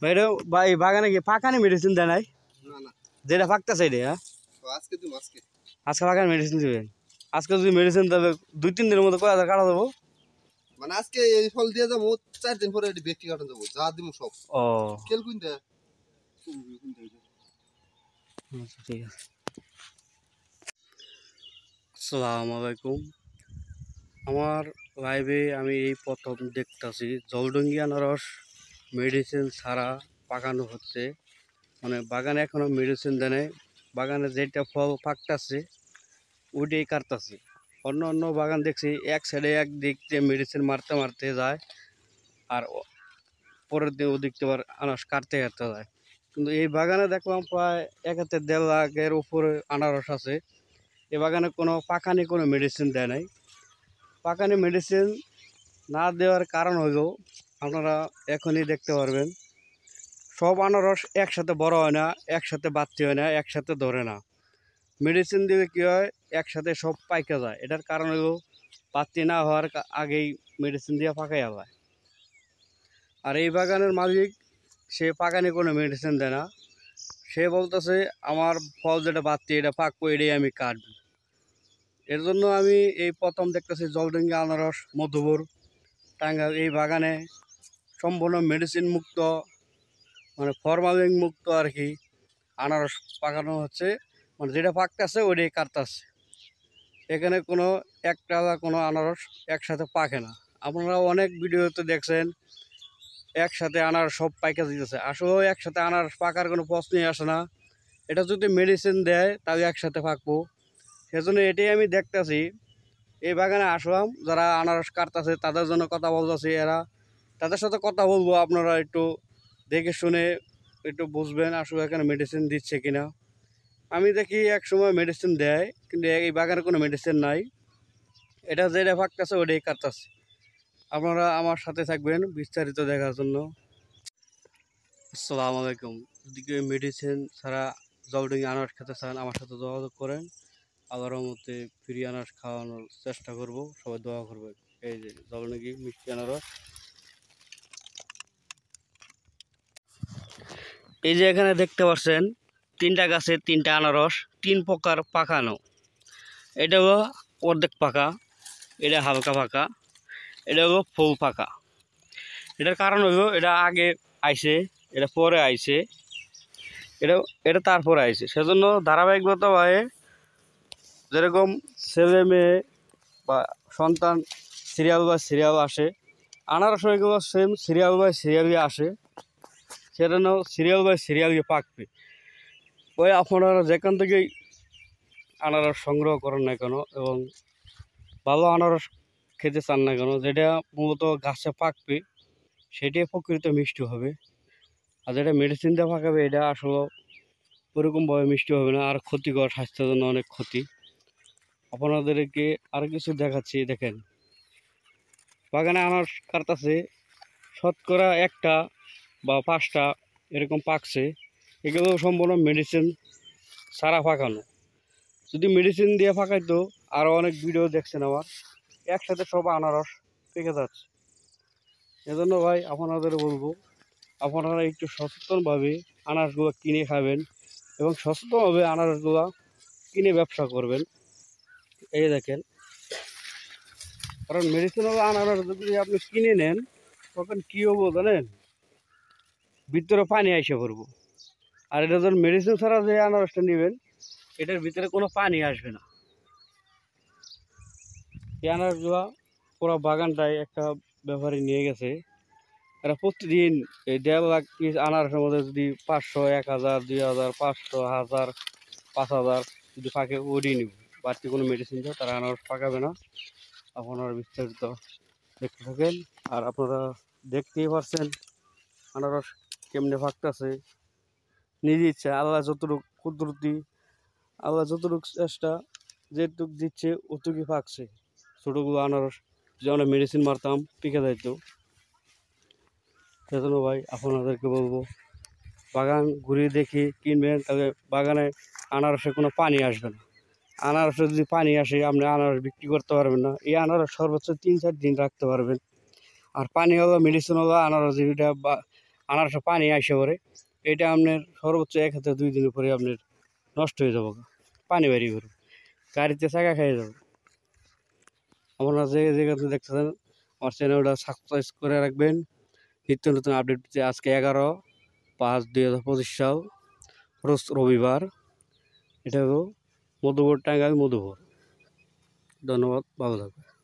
ভাই এটা ভাই বাগানে কি পাকানি মেডিসিন দেয় নাই? না না, যেটা পাকতেছে এটা, হ্যাঁ? আজকে তুমি আজকে বাগানে মেডিসিন দিবেন? আজকে যদি মেডিসিন দেবে 2-3 দিনের মধ্যে কয় হাজার কাটা দেবো? মানে আজকে এই ফল দিয়ে যাবো, 4 দিন পরে এটি ব্যক্তি কাটানো যাবো, যা দিব সব। ও কেল কুইন্টা আচ্ছা, ঠিক আছে। আসসালামু আলাইকুম। আমার লাইভে আমি এই প্রথম দেখতাছি জলডঙ্গি আনারস মেডিসিন ছাড়া পাকানো হচ্ছে। মানে বাগানে এখনো মেডিসিন দেয় নাই, বাগানে যেটা ফল পাকতাছে ওইটাই কাটতাছে। অন্য অন্য বাগান দেখছি এক সাইডে এক দিক দিয়ে মেডিসিন মারতে মারতে যায়, আর পরের দিন ওদিক থেকে আবার আনারস কাটতে কাটতে যায়। কিন্তু এই বাগানে দেখলাম প্রায় 1.5 লাখের উপরে আনারস আছে। এই বাগানে কোনো পাকানি কোনো মেডিসিন দেয় নাই। পাকানি মেডিসিন না দেওয়ার কারণ হলো আপনারা এখনই দেখতে পারবেন, সব আনারস একসাথে বড় হয় না, একসাথে বাড়তি হয় না, একসাথে ধরে না। মেডিসিন দিলে কী হয়, একসাথে সব পাইকা যায়। এটার কারণ হলো বাড়তি না হওয়ার আগেই মেডিসিন দিয়ে পাকাইয়া যায়। আর এই বাগানের মালিক সে পাকানি কোনো মেডিসিন দেয় না। সে বলতেছে আমার ফল যেটা বাড়তি এটা পাকবো, এটাই আমি কাটবো। এর জন্য আমি এই প্রথম দেখতেছি জলডঙ্গি আনারস মধুপুর টাঙ্গাইল এই বাগানে সম্পূর্ণ মেডিসিন মুক্ত, মানে ফরমালিন মুক্ত আর কি আনারস পাকানো হচ্ছে। মানে যেটা পাকতেছে ওইটাই কাটতেছে। এখানে কোনো একটা কোনো আনারস একসাথে পাকে না। আপনারা অনেক ভিডিওতে দেখছেন একসাথে আনারস সব পাইকা দিতেছে, আসলেও একসাথে আনারস পাকার কোনো প্রশ্নই আসে না। এটা যদি মেডিসিন দেয় তাহলে একসাথে পাকবো। সেজন্য এটাই আমি দেখতেছি। এই বাগানে আসলাম, যারা আনারস কাটতেছে তাদের জন্য কথা বলতেছি। তাদের সাথে কথা বলবো, আপনারা একটু দেখে শুনে একটু বুঝবেন আসলে এখানে মেডিসিন দিচ্ছে কিনা। আমি দেখি এক সময় মেডিসিন দেয়, কিন্তু এই বাগানে কোনো মেডিসিন নাই। এটা যেটা পাকতেছে ওটাই কাটতেছে। আপনারা আমার সাথে থাকবেন বিস্তারিত দেখার জন্য। আসসালামু আলাইকুম। যদি কেউ মেডিসিন ছাড়া জলডঙ্গি আনারস খেতে চান আমার সাথে যোগাযোগ করেন। আল্লাহর মধ্যে ফ্রি আনারস খাওয়ানোর চেষ্টা করব, সবাই দোয়া করবেন। এই যে জলডঙ্গি মিষ্টি আনারস, এই যে এখানে দেখতে পাচ্ছেন 3টা গাছে 3টা আনারস, 3 প্রকার পাকানো। এটা হলো অর্ধেক পাকা, এটা হালকা পাকা, এটা হলো ফুল পাকা। এটার কারণ হলো এটা আগে আইছে, এটা পরে আইছে, এটা এটা তারপরে আইছে। সেজন্য ধারাবাহিকভাবে যেরকম ছেলে মেয়ে বা সন্তান সিরিয়াল বাই সিরিয়াল আসে, আনারস এগুলো সেম সিরিয়াল বাই সিরিয়ালই আসে। সেজন্য সিরিয়াল বাই সিরিয়ালই পাকবে। ওই আপনারা যেখান থেকেই আনারস সংগ্রহ করেন না কেন এবং ভালো আনারস খেতে চান না কেন, যেটা মূলত গাছে পাকবে সেটাই প্রকৃত মিষ্টি হবে। আর যেটা মেডিসিন দিয়ে পাকাবে এটা আসলে ওরকমভাবে মিষ্টি হবে না, আর ক্ষতিকর, স্বাস্থ্যের জন্য অনেক ক্ষতি। আপনাদেরকে আর কিছু দেখাচ্ছি, দেখেন বাগানে আনারস কাটতাছে, শতকরা 1টা বা 5টা এরকম পাকছে। এগুলো সম্পূর্ণ মেডিসিন ছাড়া পাকানো। যদি মেডিসিন দিয়ে পাকাইতো আরও অনেক ভিডিও দেখছেন আমার, একসাথে সব আনারস পেকে যাচ্ছে। এজন্য ভাই আপনাদের বলবো আপনারা একটু সচেতনভাবে আনারসগুলো কিনে খাবেন এবং সচেতনভাবে আনারসগুলো কিনে ব্যবসা করবেন। এই দেখেন, কারণ মেডিসিনওয়ালা আনারস যদি আপনি কিনে নেন তখন কী হবো জানেন, ভিতরে পানি এসে পড়বো। আর এটা যখন মেডিসিন ছাড়া যে আনারসটা নেবেন এটার ভিতরে কোনো পানি আসবে না। এই আনারসগুলো পুরো বাগানটায় একটা ব্যাপারী নিয়ে গেছে। এরা প্রতিদিন এই 1.5 লাখ পিস আনারসের মধ্যে যদি 500, 1000, 2000, 500, 1000, 5000 যদি পাকে ওরই নিব। বাড়তি কোনো মেডিসিন দিয়ে তারা আনারস পাকাবে না। আপনারা বিস্তারিত দেখতে থাকেন। আর আপনারা দেখতেই পারছেন আনারস কেমনে পাকতেছে। নিজে ইচ্ছা আল্লাহ যতটুকু কুদরতি, আল্লাহ যতটুকু চেষ্টা যেটুক দিচ্ছে ওটুকুই পাকছে। ছোটোগুলো আনারস যদি আমরা মেডিসিন মারতাম পিকে যাইতো। সেজন্য ভাই আপনাদেরকে বলবো বাগান ঘুরিয়ে দেখি কিনবেন, তাহলে বাগানে আনারসে কোনো পানি আসবে না। আনারসে যদি পানি আসে আপনি আনারস বিক্রি করতে পারবেন না। এই আনারস সর্বোচ্চ 3-4 দিন রাখতে পারবেন। আর পানিওয়ালা মেডিসিনওয়ালা আনারস যেটা আনারসে পানি আসে পরে এটা আপনার সর্বোচ্চ 1 থেকে 2 দিনের পরে আপনার নষ্ট হয়ে যাবো, পানি বেরিয়ে পড়বে, গাড়িতে চাকা খেয়ে যাবে। আপনারা যে জায়গাতে দেখতেছেন আমার চ্যানেলটা সাবস্ক্রাইব করে রাখবেন, নিত্য নতুন আপডেট পেতে। আজকে 11/5/2025 সাল, রোজ রবিবার। এটা হলো মধুপুর, টাঙ্গাইল মধুপুর। ধন্যবাদ, ভালো থাকবেন।